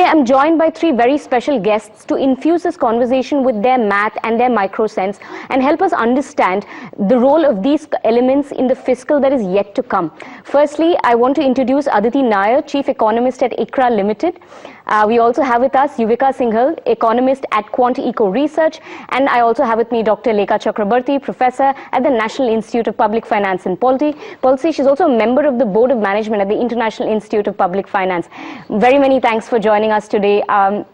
I'm joined by three very special guests to infuse this conversation with their math and their micro sense and help us understand the role of these elements in the fiscal that is yet to come. Firstly, I want to introduce Aditi Nayar, Chief Economist at ICRA Limited. We also have with us Yuvika Singhal, Economist at Quant Eco Research, and I also have with me Dr. Lekha Chakrabarti, Professor at the National Institute of Public Finance and Policy. She's also a member of the Board of Management at the International Institute of Public Finance. Very many thanks for joining us today.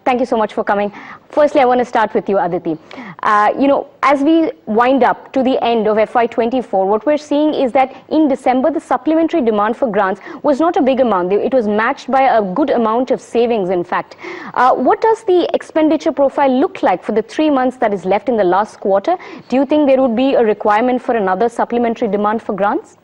Thank you so much for coming. Firstly, I want to start with you, Aditi. As we wind up to the end of FY24, what we're seeing is that in December, the supplementary demand for grants was not a big amount. It was matched by a good amount of savings, in fact. What does the expenditure profile look like for the 3 months that is left in the last quarter? Do you think there would be a requirement for another supplementary demand for grants?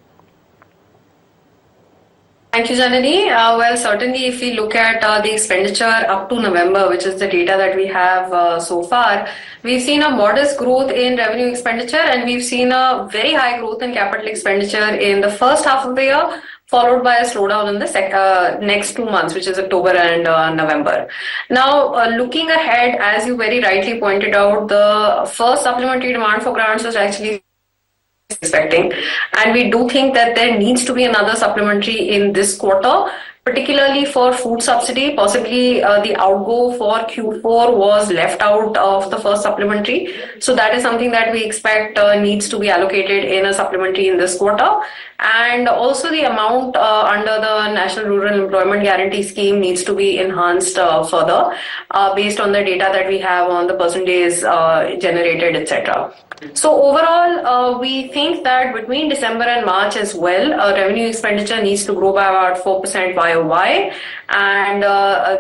Thank you, Janani. Well, certainly if we look at the expenditure up to November, which is the data that we have so far, we've seen a modest growth in revenue expenditure and we've seen a very high growth in capital expenditure in the first half of the year, followed by a slowdown in the next 2 months, which is October and November. Now, looking ahead, as you very rightly pointed out, the first supplementary demand for grants was actually expecting, and we do think that there needs to be another supplementary in this quarter, particularly for food subsidy. Possibly the outgo for Q4 was left out of the first supplementary, so that is something that we expect needs to be allocated in a supplementary in this quarter. And also the amount under the National Rural Employment Guarantee Scheme needs to be enhanced further based on the data that we have on the percentages generated, etc. So overall, we think that between December and March as well, revenue expenditure needs to grow by about 4% YOY, and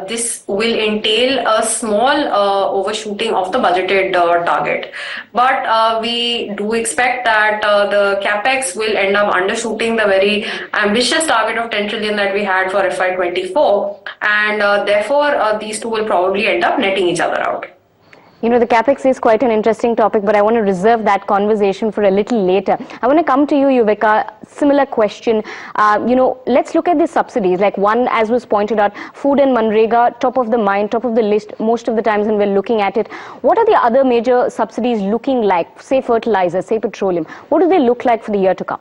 this will entail a small overshooting of the budgeted target. But we do expect that the capex will end up undershooting the very ambitious target of 10 trillion that we had for FY24, and therefore these two will probably end up netting each other out. You know, the capex is quite an interesting topic, but I want to reserve that conversation for a little later. I want to come to you, Yuvika. Similar question. Let's look at the subsidies. Like one, as was pointed out, food and Manrega, top of the mind, top of the list most of the times when we're looking at it. What are the other major subsidies looking like? Say fertilizer, say petroleum. What do they look like for the year to come?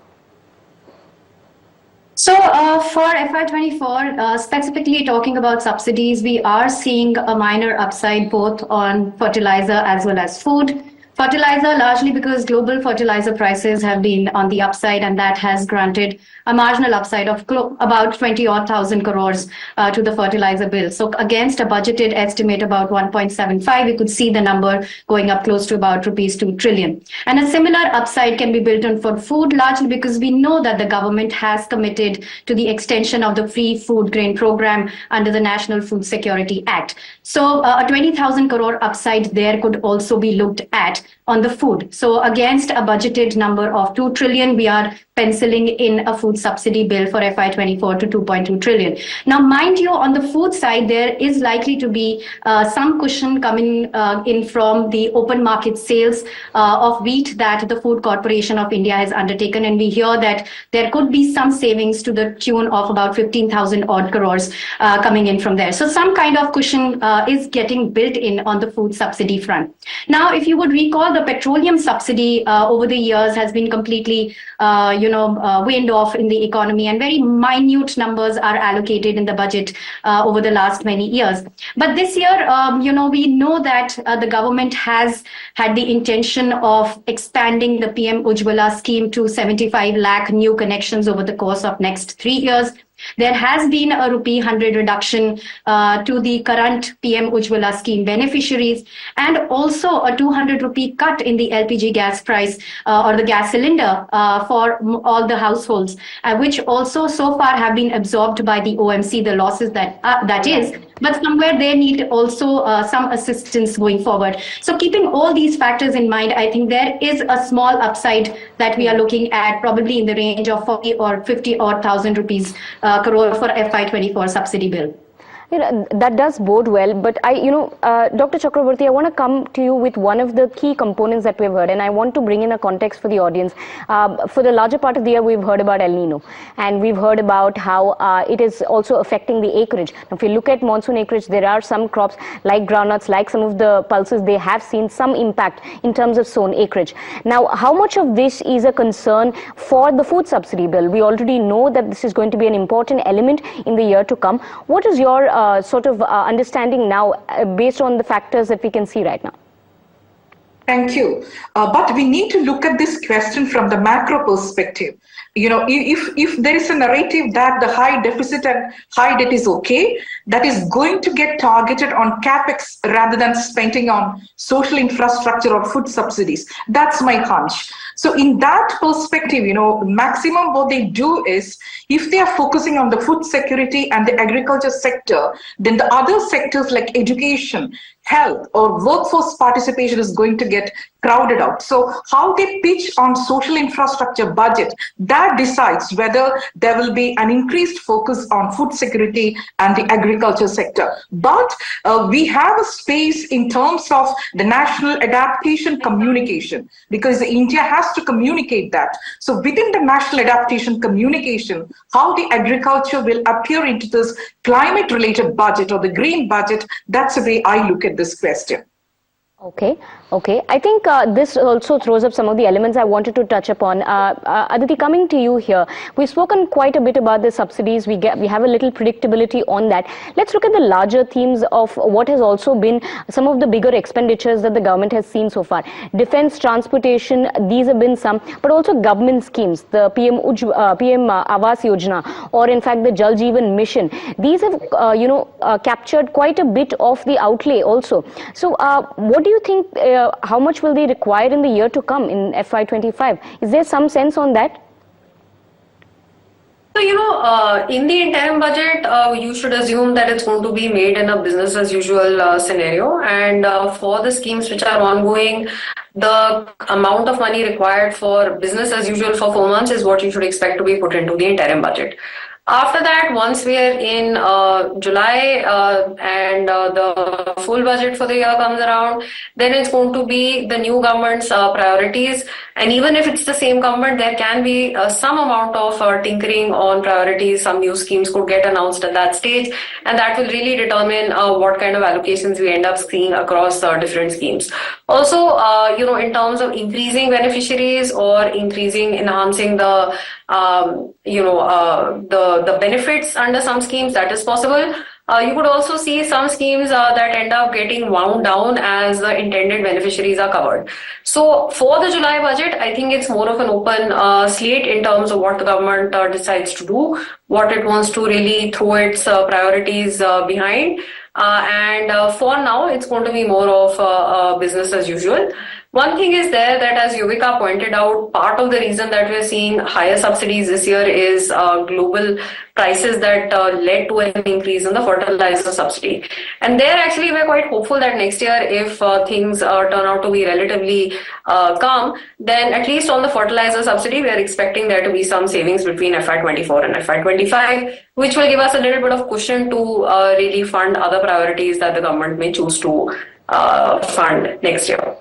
So for FY24, specifically talking about subsidies, we are seeing a minor upside both on fertilizer as well as food. Fertilizer largely because global fertilizer prices have been on the upside, and that has granted a marginal upside of about 20,000 crores to the fertilizer bill. So against a budgeted estimate about 1.75, we could see the number going up close to about rupees 2 trillion. And a similar upside can be built on for food, largely because we know that the government has committed to the extension of the free food grain program under the National Food Security Act. So a 20,000 crore upside there could also be looked at on the food. So against a budgeted number of 2 trillion, we are penciling in a food subsidy bill for FY24 to 2.2 trillion. Now, mind you, on the food side, there is likely to be some cushion coming in from the open market sales of wheat that the Food Corporation of India has undertaken. And we hear that there could be some savings to the tune of about 15,000 odd crores coming in from there. So some kind of cushion is getting built in on the food subsidy front. Now, if you would recall, the petroleum subsidy over the years has been completely waned off in the economy, and very minute numbers are allocated in the budget over the last many years. But this year, we know that the government has had the intention of expanding the PM Ujjwala scheme to 75 lakh new connections over the course of next 3 years. There has been a rupee 100 reduction to the current PM Ujjwala scheme beneficiaries, and also a 200 rupee cut in the LPG gas price or the gas cylinder for all the households, which also so far have been absorbed by the OMC, the losses that is. But somewhere they need also some assistance going forward. So keeping all these factors in mind, I think there is a small upside that we are looking at, probably in the range of 40 or 50 or 1,000 rupees crore for FY24 subsidy bill. That does bode well, but Dr. Chakraborty, I want to come to you with one of the key components that we've heard, and I want to bring in a context for the audience. For the larger part of the year, we've heard about El Nino, and we've heard about how it is also affecting the acreage. Now, if you look at monsoon acreage, there are some crops like groundnuts, like some of the pulses, they have seen some impact in terms of sown acreage. Now, how much of this is a concern for the food subsidy bill? We already know that this is going to be an important element in the year to come. What is your sort of understanding now based on the factors that we can see right now? Thank you. But we need to look at this question from the macro perspective. If there is a narrative that the high deficit and high debt is okay, that is going to get targeted on capex rather than spending on social infrastructure or food subsidies. That's my hunch. So in that perspective, maximum what they do is, if they are focusing on the food security and the agriculture sector, then the other sectors like education, health, or workforce participation is going to get crowded out. So how they pitch on social infrastructure budget, that decides whether there will be an increased focus on food security and the agriculture sector. But we have a space in terms of the national adaptation communication, because India has to communicate that. So within the national adaptation communication, how the agriculture will appear into this climate related budget or the green budget, that's the way I look at this question. Okay. I think this also throws up some of the elements I wanted to touch upon. Aditi, coming to you here, we've spoken quite a bit about the subsidies. We have a little predictability on that. Let's look at the larger themes of what has also been some of the bigger expenditures that the government has seen so far. Defense, transportation, these have been some, but also government schemes, the PM Awas Yojana, or in fact the Jal Jeevan Mission. These have captured quite a bit of the outlay also. So what do you think, how much will they require in the year to come in FY25? Is there some sense on that? So, in the interim budget, you should assume that it's going to be made in a business as usual scenario. And for the schemes which are ongoing, the amount of money required for business as usual for 4 months is what you should expect to be put into the interim budget. After that, once we are in July and the full budget for the year comes around, then it's going to be the new government's priorities. And even if it's the same government, there can be some amount of tinkering on priorities. Some new schemes could get announced at that stage, and that will really determine what kind of allocations we end up seeing across different schemes. Also, in terms of increasing beneficiaries or enhancing the the benefits under some schemes, that is possible. You could also see some schemes that end up getting wound down as the intended beneficiaries are covered. So for the July budget, I think it's more of an open slate in terms of what the government decides to do, what it wants to really throw its priorities behind. And for now, it's going to be more of business as usual. One thing is there that, as Yuvika pointed out, part of the reason that we're seeing higher subsidies this year is global prices that led to an increase in the fertilizer subsidy. And there actually we're quite hopeful that next year, if things turn out to be relatively calm, then at least on the fertilizer subsidy, we are expecting there to be some savings between FY24 and FY25, which will give us a little bit of cushion to really fund other priorities that the government may choose to fund next year.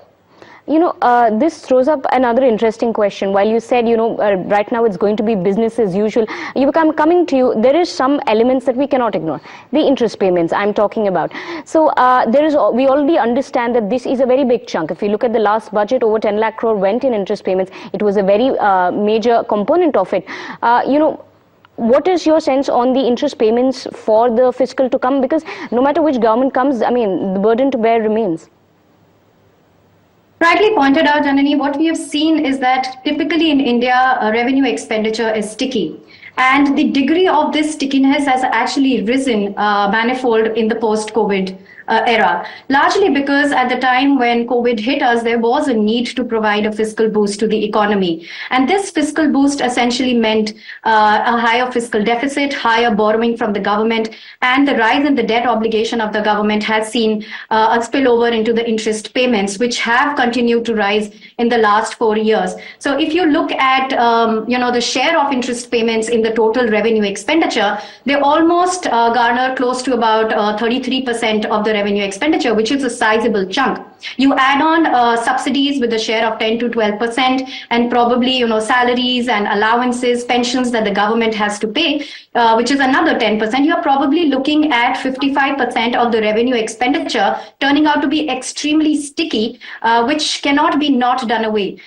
This throws up another interesting question. While you said, right now it's going to be business as usual, I'm coming to you, there is some elements that we cannot ignore. The interest payments I'm talking about. So we already understand that this is a very big chunk. If you look at the last budget, over 10 lakh crore went in interest payments. It was a very major component of it. What is your sense on the interest payments for the fiscal to come? Because no matter which government comes, the burden to bear remains. Rightly pointed out, Janani, what we have seen is that typically in India, revenue expenditure is sticky. And the degree of this stickiness has actually risen manifold in the post-COVID era, largely because at the time when COVID hit us, there was a need to provide a fiscal boost to the economy. And this fiscal boost essentially meant a higher fiscal deficit, higher borrowing from the government, and the rise in the debt obligation of the government has seen a spillover into the interest payments, which have continued to rise in the last 4 years. So if you look at the share of interest payments in the total revenue expenditure, they almost garner close to about 33% of the revenue expenditure, which is a sizable chunk. You add on subsidies with a share of 10 to 12%, and probably salaries and allowances, pensions that the government has to pay, which is another 10%. You are probably looking at 55% of the revenue expenditure turning out to be extremely sticky, which cannot be not done away.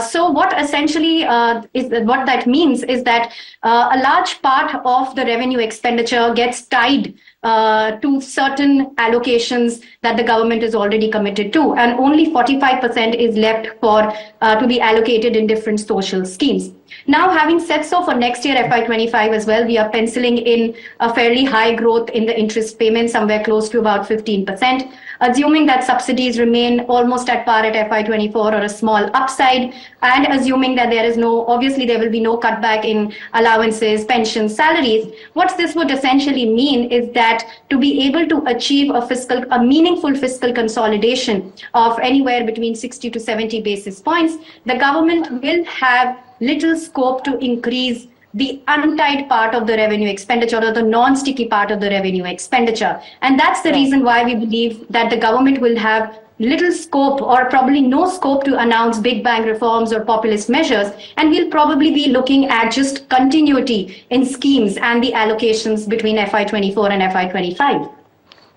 So what essentially what that means is that a large part of the revenue expenditure gets tied to certain allocations that the government is already committed to, and only 45% is left for to be allocated in different social schemes. Now, having said so, for next year, FY25 as well, we are penciling in a fairly high growth in the interest payments, somewhere close to about 15%, assuming that subsidies remain almost at par at FY24 or a small upside, and assuming that obviously there will be no cutback in allowances, pensions, salaries. What this would essentially mean is that to be able to achieve a meaningful fiscal consolidation of anywhere between 60 to 70 basis points, the government will have little scope to increase the untied part of the revenue expenditure or the non-sticky part of the revenue expenditure. And that's the reason why we believe that the government will have little scope or probably no scope to announce big bang reforms or populist measures. And we'll probably be looking at just continuity in schemes and the allocations between FY24 and FY25.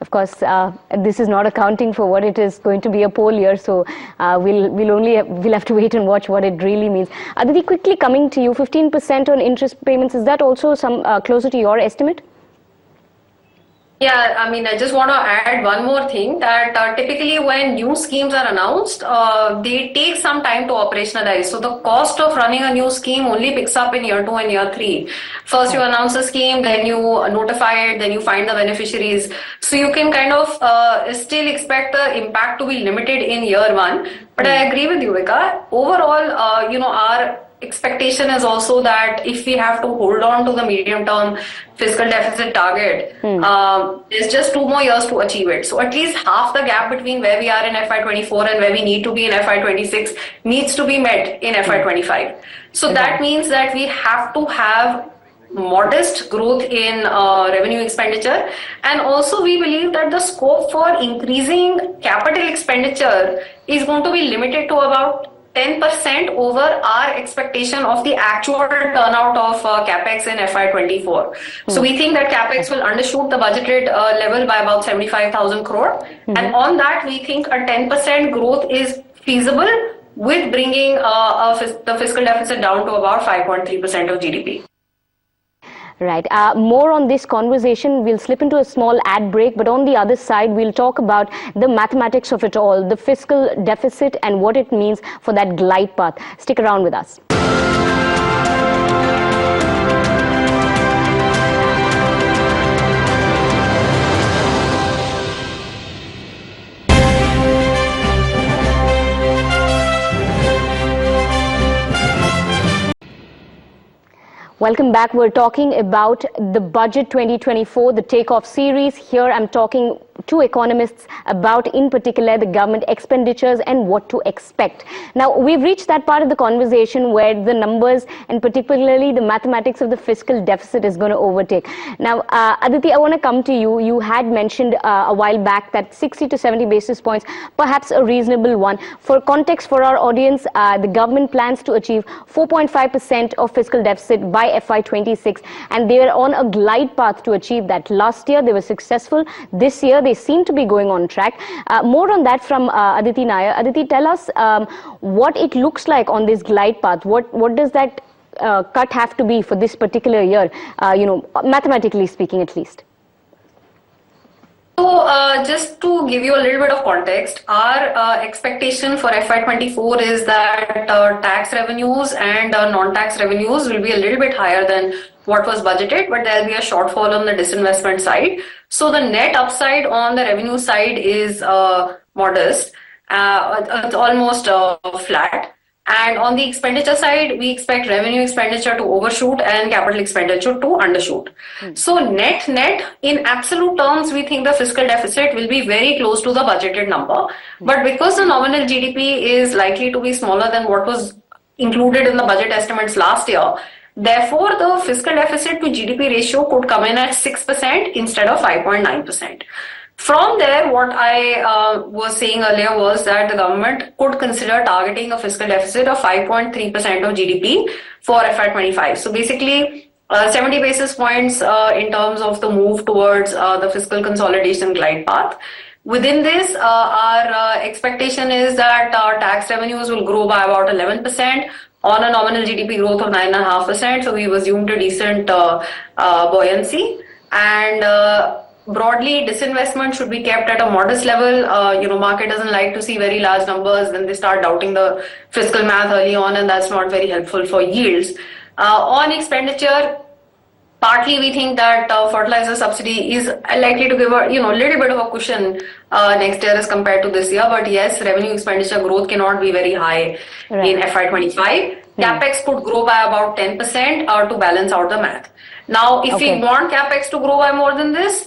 Of course, this is not accounting for what it is going to be a poll year, so we'll have to wait and watch what it really means. Aditi, quickly coming to you, 15% on interest payments, is that also closer to your estimate? Yeah, I mean, I just want to add one more thing that typically when new schemes are announced, they take some time to operationalize. So the cost of running a new scheme only picks up in year 2 and year 3. First you announce a scheme, then you notify it, then you find the beneficiaries. So you can kind of still expect the impact to be limited in year 1. But I agree with you, Vika. Overall, our expectation is also that if we have to hold on to the medium-term fiscal deficit target, there's just 2 more years to achieve it. So at least half the gap between where we are in FY24 and where we need to be in FY26 needs to be met in FY25. So that means that we have to have modest growth in revenue expenditure, and also we believe that the scope for increasing capital expenditure is going to be limited to about 10% over our expectation of the actual turnout of capex in FY24. So we think that capex will undershoot the budgeted level by about 75,000 crore. And on that, we think a 10% growth is feasible with bringing the fiscal deficit down to about 5.3% of GDP. Right. More on this conversation. We'll slip into a small ad break, but on the other side, we'll talk about the mathematics of it all, the fiscal deficit and what it means for that glide path. Stick around with us. Welcome back. We're talking about the Budget 2024, the Takeoff series. Here I'm talking to economists about, in particular, the government expenditures and what to expect. Now, we've reached that part of the conversation where the numbers and particularly the mathematics of the fiscal deficit is going to overtake. Now, Aditi, I want to come to you. You had mentioned a while back that 60 to 70 basis points, perhaps a reasonable one. For context for our audience, the government plans to achieve 4.5% of fiscal deficit by FY26, and they are on a glide path to achieve that. Last year, they were successful. This year, they seem to be going on track. More on that from Aditi Nayar. Aditi, tell us what it looks like on this glide path. What does that cut have to be for this particular year, mathematically speaking at least? So just to give you a little bit of context, our expectation for FY24 is that tax revenues and non-tax revenues will be a little bit higher than what was budgeted, but there'll be a shortfall on the disinvestment side. So the net upside on the revenue side is modest. It's almost flat. And on the expenditure side, we expect revenue expenditure to overshoot and capital expenditure to undershoot. So net, in absolute terms, we think the fiscal deficit will be very close to the budgeted number. But because the nominal GDP is likely to be smaller than what was included in the budget estimates last year, therefore the fiscal deficit to GDP ratio could come in at 6% instead of 5.9%. From there, what I was saying earlier was that the government could consider targeting a fiscal deficit of 5.3% of GDP for FY25. So basically, 70 basis points in terms of the move towards the fiscal consolidation glide path. Within this, our expectation is that our tax revenues will grow by about 11% on a nominal GDP growth of 9.5%. So we've assumed a decent buoyancy. And broadly, disinvestment should be kept at a modest level. Market doesn't like to see very large numbers. Then they start doubting the fiscal math early on, and that's not very helpful for yields. On expenditure, partly we think that fertilizer subsidy is likely to give a little bit of a cushion next year as compared to this year. But yes, revenue expenditure growth cannot be very high in FY25. CapEx could grow by about 10% to balance out the math. Now, if we want CapEx to grow by more than this,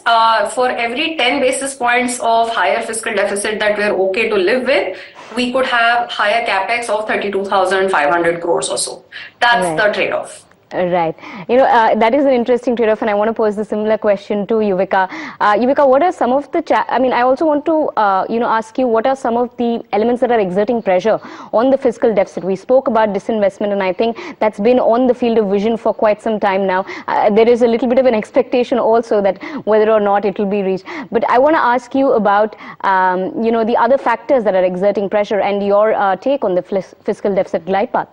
for every 10 basis points of higher fiscal deficit that we're okay to live with, we could have higher CapEx of 32,500 crores or so. That's the trade-off. Right. That is an interesting trade-off, and I want to pose the similar question to Yuvika. Yuvika, what are some of the, I also want to, ask you, what are some of the elements that are exerting pressure on the fiscal deficit? We spoke about disinvestment, and I think that's been on the field of vision for quite some time now. There is a little bit of an expectation also that whether or not it will be reached. But I want to ask you about, the other factors that are exerting pressure and your take on the fiscal deficit glide path.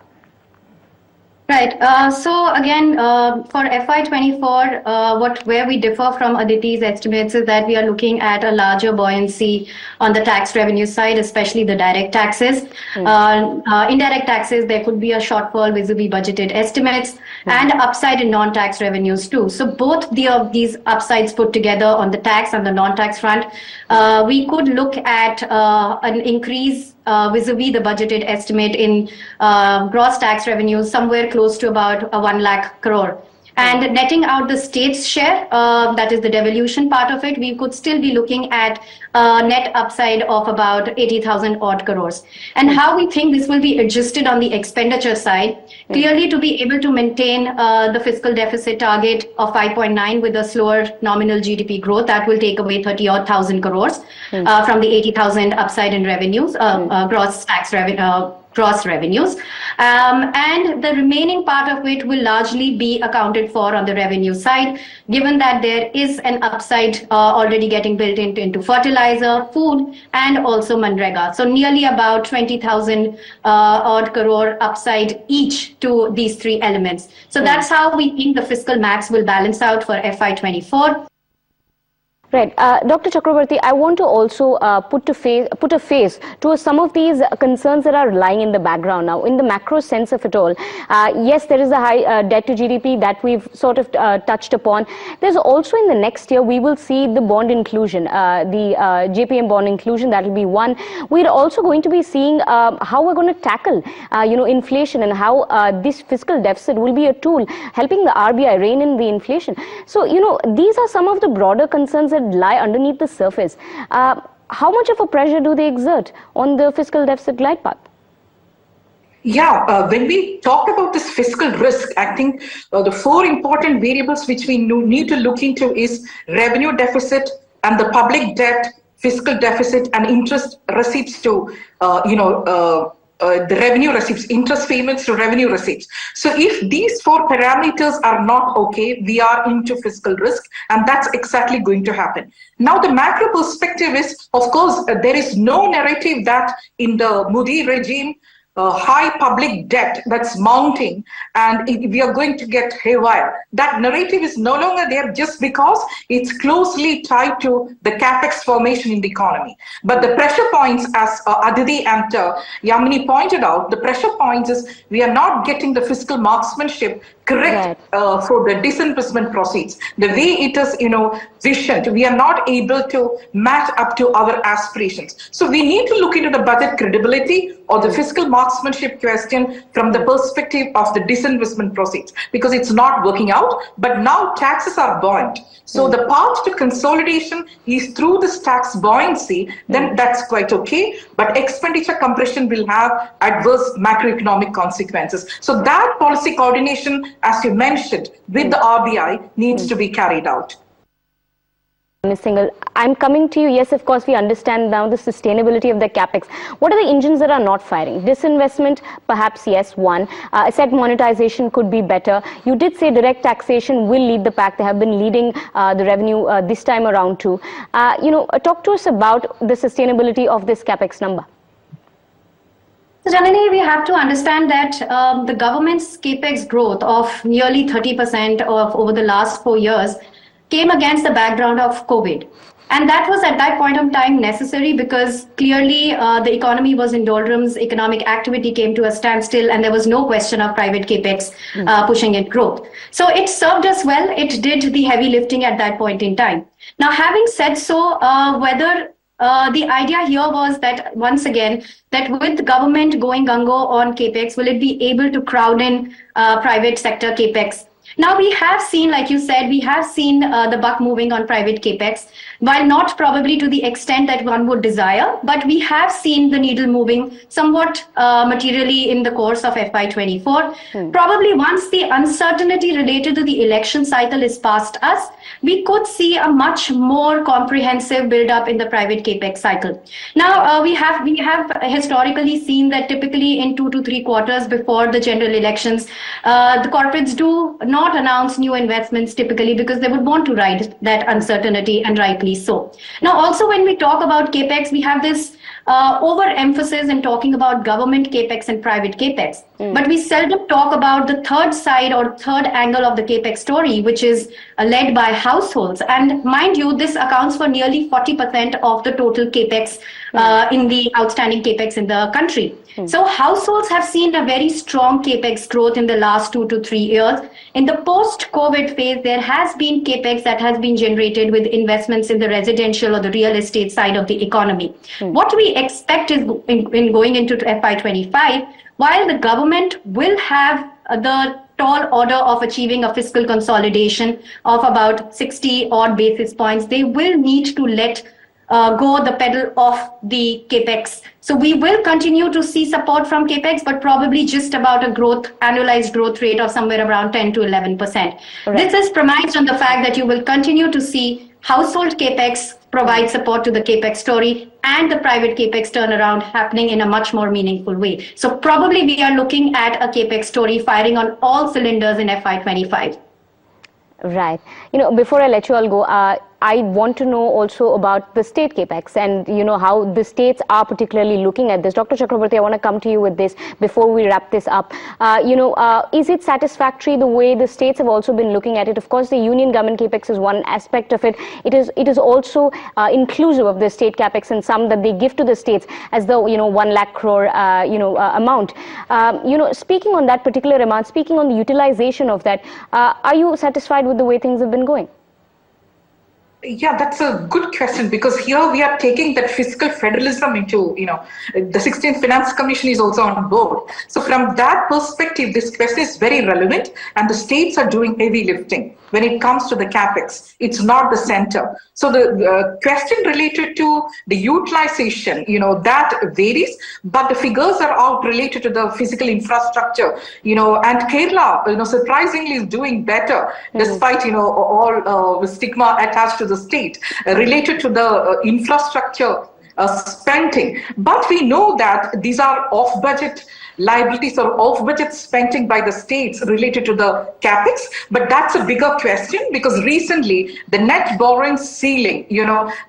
Right. So again, for FY24, where we differ from Aditi's estimates is that we are looking at a larger buoyancy on the tax revenue side, especially the direct taxes. Indirect taxes, there could be a shortfall vis-a-vis budgeted estimates and upside in non-tax revenues too. So both these upsides put together on the tax and the non-tax front, we could look at an increase vis-a-vis the budgeted estimate in gross tax revenues somewhere close to about 1 lakh crore. And netting out the state's share, that is the devolution part of it, we could still be looking at a net upside of about 80,000 odd crores. And how we think this will be adjusted on the expenditure side, clearly to be able to maintain the fiscal deficit target of 5.9 with a slower nominal GDP growth, that will take away 30,000 crores from the 80,000 upside in revenues, gross revenues. And the remaining part of it will largely be accounted for on the revenue side, given that there is an upside already getting built into fertilizer, food, and also Manrega. So nearly about 20,000 odd crore upside each to these three elements. So that's how we think the fiscal max will balance out for FY24. Right. Dr. Chakrabarty, I want to also put a face to some of these concerns that are lying in the background now. In the macro sense of it all, yes, there is a high debt to GDP that we've sort of touched upon. There's also in the next year, we will see the bond inclusion, the JPM bond inclusion, that will be one. We're also going to be seeing how we're going to tackle, inflation and how this fiscal deficit will be a tool helping the RBI rein in the inflation. So, these are some of the broader concerns that lie underneath the surface. How much of a pressure do they exert on the fiscal deficit glide path? Yeah, when we talk about this fiscal risk, I think the four important variables which we need to look into is revenue deficit and the public debt, fiscal deficit, and interest receipts to, the revenue receipts, interest payments to revenue receipts. So if these four parameters are not okay, we are into fiscal risk, and that's exactly going to happen. Now, the macro perspective is, of course, there is no narrative that in the Modi regime, high public debt that's mounting and we are going to get haywire. That narrative is no longer there just because it's closely tied to the capex formation in the economy. But the pressure points, as Aditi and Yamini pointed out, the pressure points is we are not getting the fiscal marksmanship correct for the disinvestment proceeds. The way it is, visioned, we are not able to match up to our aspirations. So we need to look into the budget credibility. or the fiscal marksmanship question from the perspective of the disinvestment proceeds, because it's not working out. But now taxes are buoyant. So the path to consolidation is through this tax buoyancy, then that's quite okay. But expenditure compression will have adverse macroeconomic consequences. So that policy coordination, as you mentioned, with the RBI needs to be carried out. Ms. Singhal, I'm coming to you. Yes, of course, we understand now the sustainability of the capex. What are the engines that are not firing? Disinvestment, perhaps, yes, one. Asset monetization could be better. You did say direct taxation will lead the pack. They have been leading the revenue this time around too. Talk to us about the sustainability of this capex number. So, Janani, we have to understand that the government's capex growth of nearly 30% over the last 4 years came against the background of COVID. And that was at that point of time necessary because clearly the economy was in doldrums, economic activity came to a standstill, and there was no question of private capex pushing in growth. So it served us well. It did the heavy lifting at that point in time. Now, having said so, whether the idea here was that, once again, that with the government going gung-ho on capex, will it be able to crowd in private sector capex? Now, we have seen, like you said, we have seen the buck moving on private capex, while not probably to the extent that one would desire, but we have seen the needle moving somewhat materially in the course of FY24. Probably once the uncertainty related to the election cycle is past us, we could see a much more comprehensive build-up in the private capex cycle. Now, we have historically seen that typically in 2 to 3 quarters before the general elections, the corporates do not announce new investments typically because they would want to ride that uncertainty, and rightly so. Now, also when we talk about capex, we have this overemphasis in talking about government capex and private capex. But we seldom talk about the third side or third angle of the capex story, which is led by households. And mind you, this accounts for nearly 40% of the total capex in the outstanding capex in the country. So households have seen a very strong capex growth in the last 2 to 3 years. In the post-COVID phase, there has been capex that has been generated with investments in the residential or the real estate side of the economy. What we expect is in going into FY25, while the government will have the tall order of achieving a fiscal consolidation of about 60 odd basis points, they will need to let go the pedal off the capex. So we will continue to see support from capex, but probably just about a annualized growth rate of somewhere around 10 to 11%. Right. This is premised on the fact that you will continue to see household capex provide support to the capex story and the private capex turnaround happening in a much more meaningful way. So probably we are looking at a capex story firing on all cylinders in FY25. Right. Before I let you all go, I want to know also about the state capex and, how the states are particularly looking at this. Dr. Chakraborty, I want to come to you with this before we wrap this up. Is it satisfactory the way the states have also been looking at it? Of course, the union government capex is one aspect of it. It is also inclusive of the state capex and some that they give to the states as the, 1 lakh crore, amount. Speaking on that particular amount, speaking on the utilization of that, are you satisfied with the way things have been going? Yeah, that's a good question, because here we are taking that fiscal federalism into, the 16th Finance Commission is also on board. So from that perspective, this question is very relevant, and the states are doing heavy lifting when it comes to the capex. It's not the center. So the question related to the utilization, that varies, but the figures are out related to the physical infrastructure, and Kerala, surprisingly is doing better despite, all the stigma attached to the state related to the infrastructure spending. But we know that these are off-budget liabilities or off-budget spending by the states related to the capex. But that's a bigger question, because recently the net borrowing ceiling,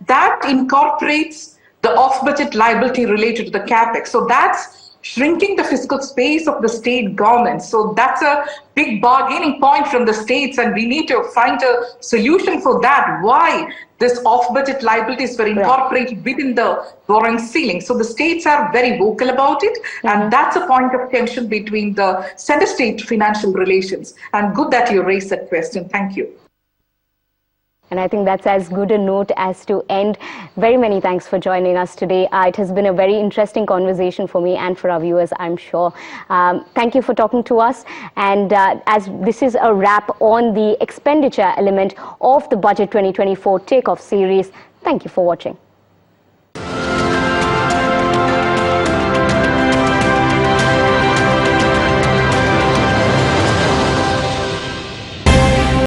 that incorporates the off-budget liability related to the capex. So that's shrinking the fiscal space of the state governments. So that's a big bargaining point from the states, and we need to find a solution for that. Why this off-budget liabilities were incorporated within the borrowing ceiling. So the states are very vocal about it, and that's a point of tension between the center-state financial relations. And good that you raised that question. Thank you. And I think that's as good a note as to end. Very many thanks for joining us today. It has been a very interesting conversation for me and for our viewers, I'm sure. Thank you for talking to us. And as this is a wrap on the expenditure element of the Budget 2024 Takeoff series, thank you for watching.